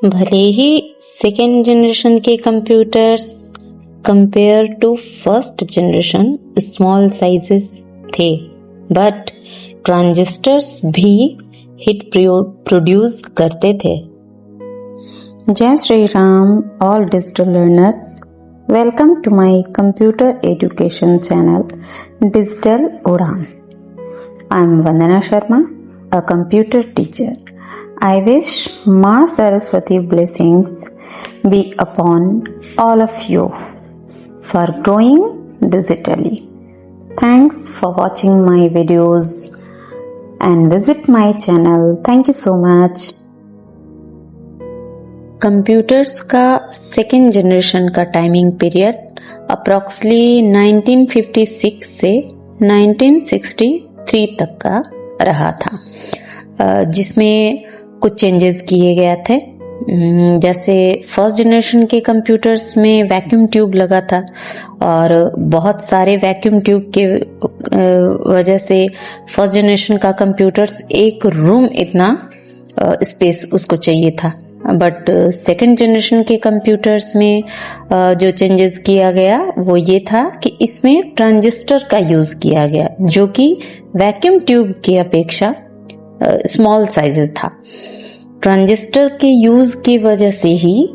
भले ही second generation के computers compare to first generation small sizes थे, बट ट्रांजिस्टर्स भी हिट प्रोड्यूस करते थे। जय Shri Ram all digital learners, welcome to my computer education channel digital Udaan. I am Vandana Sharma, a computer teacher. I wish Ma Saraswati blessings be upon all of you for growing digitally. Thanks for watching my videos and visit my channel. Thank you so much. Computers का second generation का timing period approximately 1956 से 1963 तक का रहा था, जिसमें कुछ changes किए गए थे। जैसे फर्स्ट जनरेशन के कंप्यूटर्स में वैक्यूम ट्यूब लगा था और बहुत सारे वैक्यूम ट्यूब के वजह से फर्स्ट जनरेशन का कंप्यूटर्स एक रूम इतना स्पेस उसको चाहिए था। बट सेकेंड जनरेशन के कंप्यूटर्स में जो चेंजेस किया गया वो ये था कि इसमें ट्रांजिस्टर का यूज किया गया, जो कि वैक्यूम ट्यूब की अपेक्षा स्मॉल साइजेस था। ट्रांजिस्टर के यूज की वजह से ही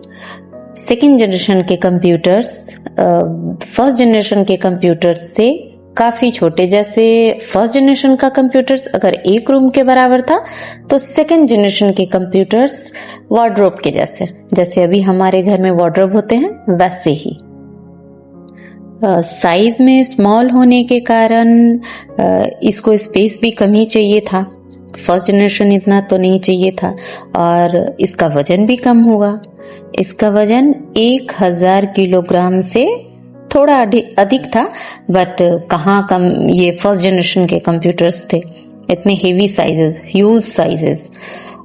सेकेंड जनरेशन के कंप्यूटर्स फर्स्ट जनरेशन के कंप्यूटर्स से काफी छोटे, जैसे फर्स्ट जनरेशन का कंप्यूटर्स अगर एक रूम के बराबर था तो सेकेंड जनरेशन के कंप्यूटर्स वार्डरोब के जैसे अभी हमारे घर में वार्डरोब होते हैं वैसे ही। साइज में स्मॉल होने के कारण इसको स्पेस भी कम ही चाहिए था। फर्स्ट जनरेशन इतना तो नहीं चाहिए था और इसका वजन भी कम हुआ। इसका वजन 1000 किलोग्राम से थोड़ा अधिक था, बट कहाँ कम, ये फर्स्ट जनरेशन के कंप्यूटर्स थे, इतने हेवी साइजेस, ह्यूज साइजेस,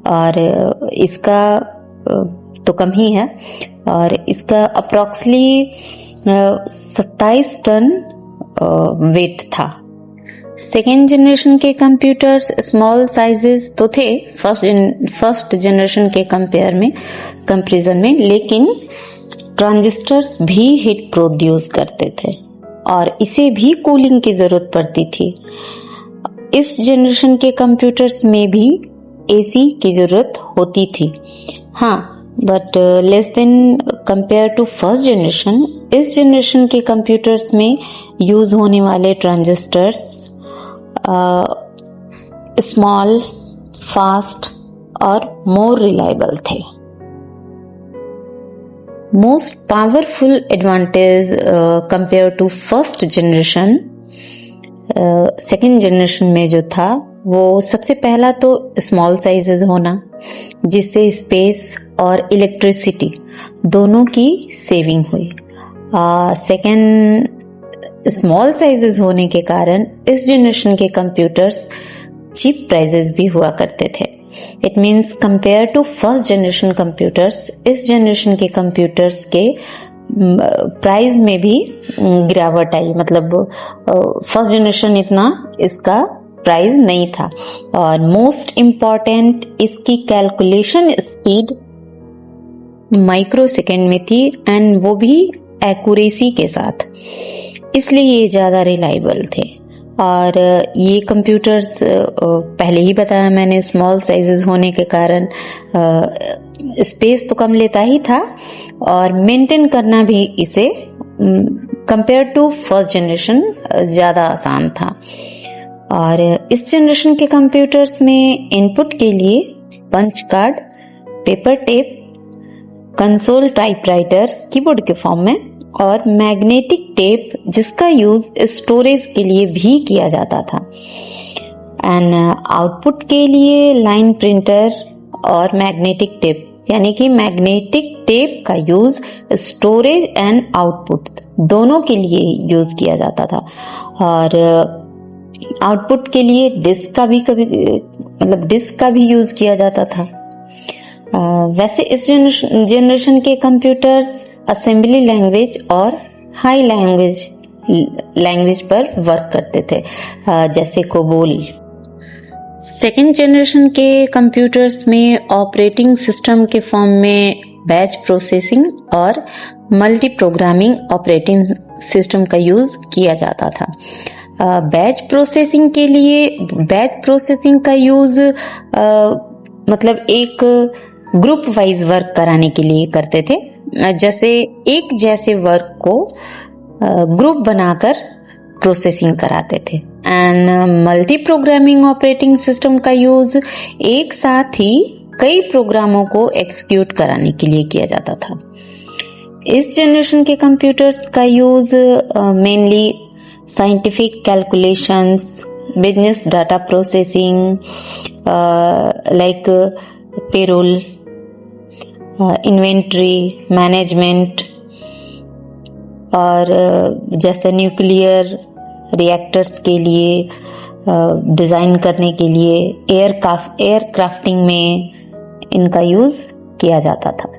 और इसका तो कम ही है। और इसका अप्रॉक्सिमेटली 27 टन वेट था। सेकेंड जनरेशन के कंप्यूटर्स स्मॉल साइजेस तो थे फर्स्ट जनरेशन के कंपैरिजन में, लेकिन ट्रांजिस्टर्स भी हीट प्रोड्यूस करते थे और इसे भी कूलिंग की जरूरत पड़ती थी। इस जनरेशन के कंप्यूटर्स में भी एसी की जरूरत होती थी, हाँ, but less than compare to first generation. इस जनरेशन के कंप्यूटर्स में यूज होने वाले ट्रांजिस्टर्स स्मॉल, फास्ट और मोर रिलायबल थे। Most powerful advantage compare to first generation, second generation में जो था वो सबसे पहला तो स्मॉल साइजेस होना, जिससे स्पेस और इलेक्ट्रिसिटी दोनों की सेविंग हुई। सेकेंड स्मॉल साइजेस होने के कारण इस जनरेशन के कंप्यूटर्स चीप प्राइजेस भी हुआ करते थे। It means compare to first generation computers, इस जनरेशन के कंप्यूटर्स के प्राइस में भी गिरावट आई। मतलब फर्स्ट जनरेशन इतना इसका प्राइस नहीं था। और मोस्ट इम्पॉर्टेंट, इसकी कैलकुलेशन स्पीड माइक्रो सेकेंड में थी, एंड वो भी एक्यूरेसी के साथ, इसलिए ये ज्यादा रिलायबल थे। और ये कंप्यूटर्स पहले ही बताया मैंने, स्मॉल साइजेस होने के कारण स्पेस तो कम लेता ही था और मेंटेन करना भी इसे कंपेयर टू फर्स्ट जनरेशन ज्यादा आसान था। और इस जनरेशन के कंप्यूटर्स में इनपुट के लिए punch card, paper tape, console typewriter keyboard के फॉर्म में, और मैग्नेटिक टेप जिसका यूज स्टोरेज के लिए भी किया जाता था। एंड आउटपुट के लिए लाइन प्रिंटर और मैग्नेटिक टेप, यानी कि मैग्नेटिक टेप का यूज स्टोरेज एंड आउटपुट दोनों के लिए यूज किया जाता था। और आउटपुट के लिए डिस्क का भी यूज किया जाता था। वैसे इस जनरेशन के कंप्यूटर्स असेंबली लैंग्वेज और हाई लैंग्वेज पर वर्क करते थे, जैसे कोबोल। सेकेंड जनरेशन के कंप्यूटर्स में ऑपरेटिंग सिस्टम के फॉर्म में बैच प्रोसेसिंग और मल्टी प्रोग्रामिंग ऑपरेटिंग सिस्टम का यूज किया जाता था। बैच प्रोसेसिंग का यूज मतलब एक ग्रुप वाइज वर्क कराने के लिए करते थे, जैसे एक जैसे वर्क को ग्रुप बनाकर प्रोसेसिंग कराते थे। And multi programming operating system का यूज एक साथ ही कई प्रोग्रामों को एग्जीक्यूट कराने के लिए किया जाता था। इस जनरेशन के कंप्यूटर्स का use mainly scientific calculations, business data processing like payroll, inventory management, और जैसे न्यूक्लियर रिएक्टर्स के लिए डिजाइन करने के लिए एयरक्राफ्टिंग में इनका यूज किया जाता था।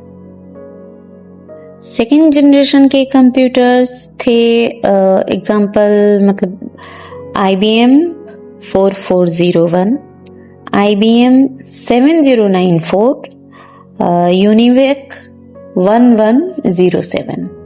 सेकेंड जनरेशन के कंप्यूटर्स थे एग्जाम्पल मतलब IBM 4401, IBM 7094, UNIVAC 1107।